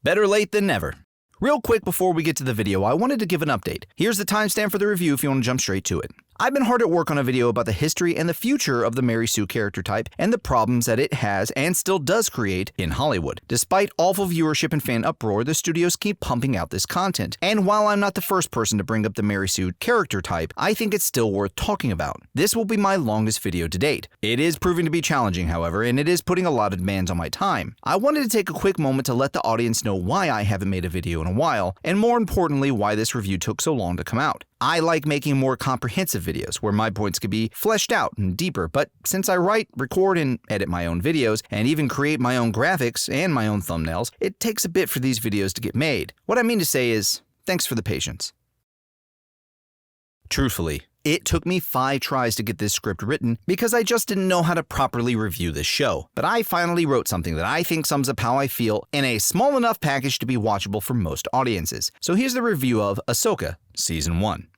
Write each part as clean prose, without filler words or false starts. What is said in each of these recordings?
Better late than never. Real quick before we get to the video, I wanted to give an update. Here's the timestamp for the review if you want to jump straight to it. I've been hard at work on a video about the history and the future of the Mary Sue character type and the problems that it has and still does create in Hollywood. Despite awful viewership and fan uproar, the studios keep pumping out this content. And while I'm not the first person to bring up the Mary Sue character type, I think it's still worth talking about. This will be my longest video to date. It is proving to be challenging, however, and it is putting a lot of demands on my time. I wanted to take a quick moment to let the audience know why I haven't made a video in a while, and more importantly, why this review took so long to come out. I like making more comprehensive videos where my points could be fleshed out and deeper, but since I write, record, and edit my own videos, and even create my own graphics and my own thumbnails, it takes a bit for these videos to get made. What I mean to say is, thanks for the patience. Truthfully, it took me 5 tries to get this script written because I just didn't know how to properly review this show. But I finally wrote something that I think sums up how I feel in a small enough package to be watchable for most audiences. So here's the review of Ahsoka, Season 1.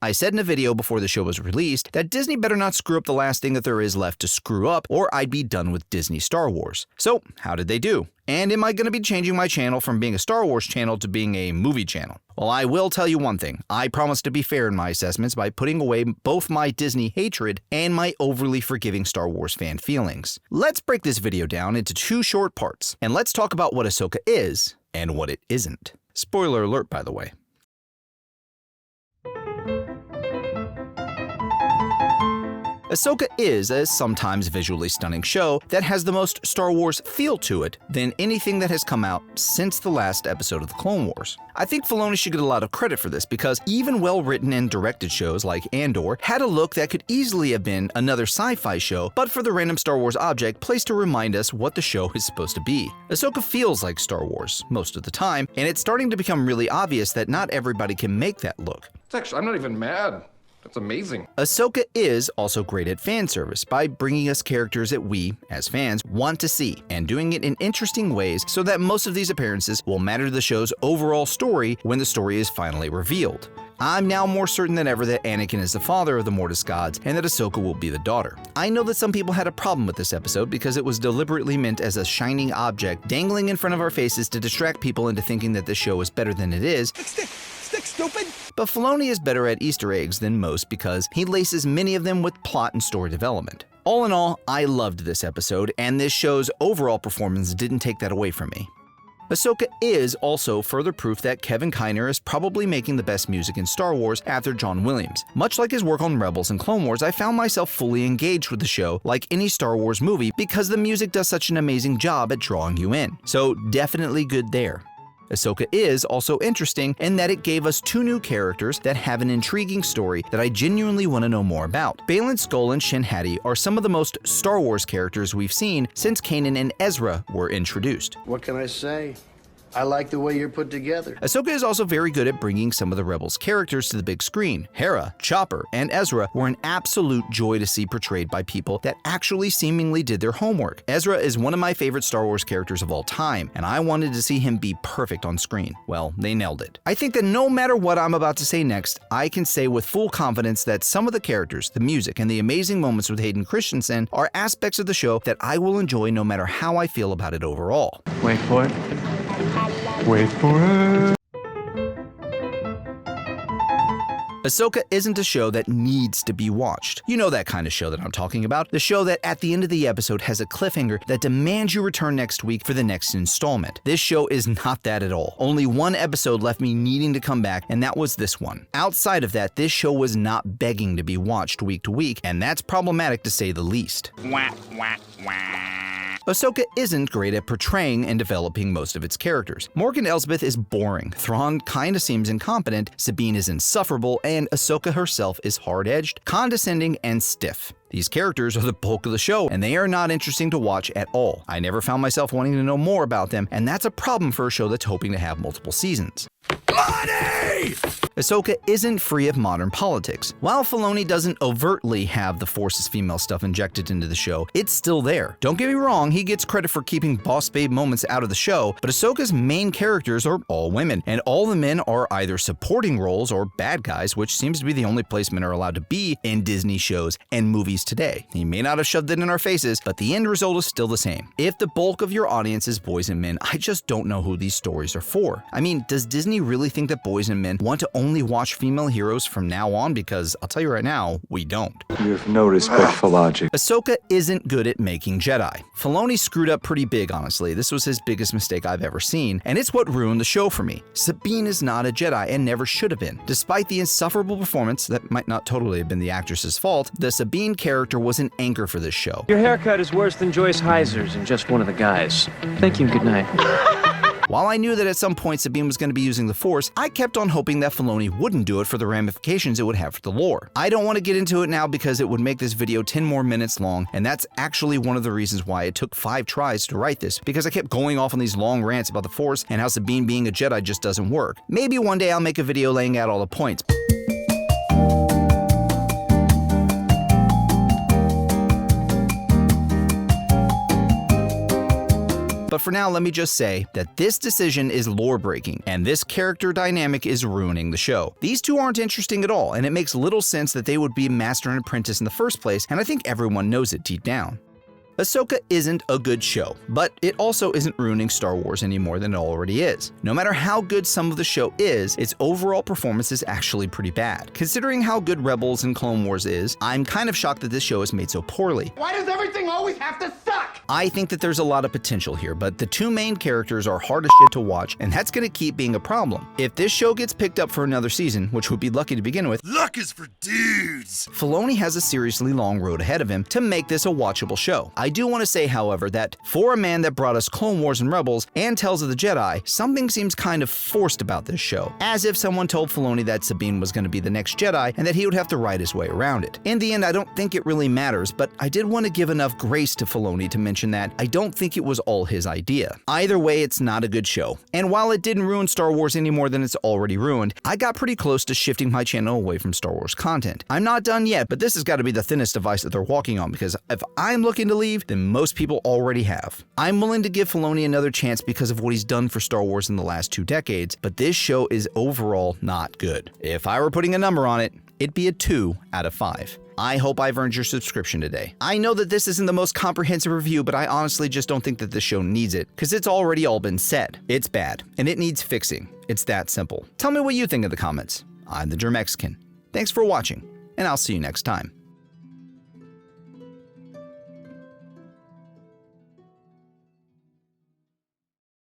I said in a video before the show was released that Disney better not screw up the last thing that there is left to screw up, or I'd be done with Disney Star Wars. So how did they do? And am I going to be changing my channel from being a Star Wars channel to being a movie channel? Well, I will tell you one thing. I promise to be fair in my assessments by putting away both my Disney hatred and my overly forgiving Star Wars fan feelings. Let's break this video down into 2 short parts, and let's talk about what Ahsoka is and what it isn't. Spoiler alert, by the way. Ahsoka is a sometimes visually stunning show that has the most Star Wars feel to it than anything that has come out since the last episode of the Clone Wars. I think Filoni should get a lot of credit for this because even well-written and directed shows like Andor had a look that could easily have been another sci-fi show, but for the random Star Wars object placed to remind us what the show is supposed to be. Ahsoka feels like Star Wars most of the time, and it's starting to become really obvious that not everybody can make that look. I'm not even mad. That's amazing. Ahsoka is also great at fan service by bringing us characters that we, as fans, want to see and doing it in interesting ways so that most of these appearances will matter to the show's overall story when the story is finally revealed. I'm now more certain than ever that Anakin is the father of the Mortis gods and that Ahsoka will be the daughter. I know that some people had a problem with this episode because it was deliberately meant as a shining object dangling in front of our faces to distract people into thinking that the show is better than it is. Stick, stupid! But Filoni is better at Easter eggs than most because he laces many of them with plot and story development. All in all, I loved this episode, and this show's overall performance didn't take that away from me. Ahsoka is also further proof that Kevin Kiner is probably making the best music in Star Wars after John Williams. Much like his work on Rebels and Clone Wars, I found myself fully engaged with the show like any Star Wars movie because the music does such an amazing job at drawing you in. So definitely good there. Ahsoka is also interesting in that it gave us 2 new characters that have an intriguing story that I genuinely want to know more about. Baylan Skoll and Shin Hati are some of the most Star Wars characters we've seen since Kanan and Ezra were introduced. What can I say? I like the way you're put together. Ahsoka is also very good at bringing some of the Rebels characters to the big screen. Hera, Chopper, and Ezra were an absolute joy to see portrayed by people that actually seemingly did their homework. Ezra is one of my favorite Star Wars characters of all time, and I wanted to see him be perfect on screen. Well, they nailed it. I think that no matter what I'm about to say next, I can say with full confidence that some of the characters, the music, and the amazing moments with Hayden Christensen are aspects of the show that I will enjoy no matter how I feel about it overall. Wait for it. Wait for it. Ahsoka isn't a show that needs to be watched. You know that kind of show that I'm talking about. The show that at the end of the episode has a cliffhanger that demands you return next week for the next installment. This show is not that at all. Only 1 episode left me needing to come back, and that was this one. Outside of that, this show was not begging to be watched week to week, and that's problematic to say the least. Wah, wah, wah. Ahsoka isn't great at portraying and developing most of its characters. Morgan Elsbeth is boring, Thrawn kinda seems incompetent, Sabine is insufferable, and Ahsoka herself is hard-edged, condescending, and stiff. These characters are the bulk of the show, and they are not interesting to watch at all. I never found myself wanting to know more about them, and that's a problem for a show that's hoping to have multiple seasons. Money! way! Ahsoka isn't free of modern politics. While Filoni doesn't overtly have the Force's female stuff injected into the show, it's still there. Don't get me wrong, he gets credit for keeping boss babe moments out of the show, but Ahsoka's main characters are all women, and all the men are either supporting roles or bad guys, which seems to be the only place men are allowed to be in Disney shows and movies today. He may not have shoved it in our faces, but the end result is still the same. If the bulk of your audience is boys and men, I just don't know who these stories are for. I mean, does Disney really think that boys and men want to only watch female heroes from now on? Because I'll tell you right now, we don't. You have no respect for logic. Ahsoka isn't good at making Jedi. Filoni screwed up pretty big, honestly. This was his biggest mistake I've ever seen, and it's what ruined the show for me. Sabine is not a Jedi and never should have been. Despite the insufferable performance that might not totally have been the actress's fault, the Sabine character was an anchor for this show. Your haircut is worse than Joyce Heiser's and just one of the guys. Thank you and good night. While I knew that at some point Sabine was going to be using the Force, I kept on hoping that Filoni wouldn't do it for the ramifications it would have for the lore. I don't want to get into it now because it would make this video 10 more minutes long, and that's actually one of the reasons why it took 5 tries to write this, because I kept going off on these long rants about the Force and how Sabine being a Jedi just doesn't work. Maybe one day I'll make a video laying out all the points. But for now, let me just say that this decision is lore-breaking, and this character dynamic is ruining the show. These two aren't interesting at all, and it makes little sense that they would be master and apprentice in the first place, and I think everyone knows it deep down. Ahsoka isn't a good show, but it also isn't ruining Star Wars any more than it already is. No matter how good some of the show is, its overall performance is actually pretty bad. Considering how good Rebels and Clone Wars is, I'm kind of shocked that this show is made so poorly. Why does everything always have to suck? I think that there's a lot of potential here, but the two main characters are hard as shit to watch, and that's gonna keep being a problem. If this show gets picked up for another season, which would be lucky to begin with, Luck is for dudes! Filoni has a seriously long road ahead of him to make this a watchable show. I do want to say, however, that for a man that brought us Clone Wars and Rebels and Tales of the Jedi, something seems kind of forced about this show, as if someone told Filoni that Sabine was going to be the next Jedi and that he would have to write his way around it. In the end, I don't think it really matters, but I did want to give enough grace to Filoni to mention that I don't think it was all his idea. Either way, it's not a good show, and while it didn't ruin Star Wars any more than it's already ruined, I got pretty close to shifting my channel away from Star Wars content. I'm not done yet, but this has got to be the thinnest device that they're walking on, because if I'm looking to leave, then most people already have. I'm willing to give Filoni another chance because of what he's done for Star Wars in the last 2 decades, but this show is overall not good. If I were putting a number on it, it'd be a 2 out of 5. I hope I've earned your subscription today. I know that this isn't the most comprehensive review, but I honestly just don't think that this show needs it, because it's already all been said. It's bad, and it needs fixing. It's that simple. Tell me what you think in the comments. I'm the Germexican. Thanks for watching, and I'll see you next time.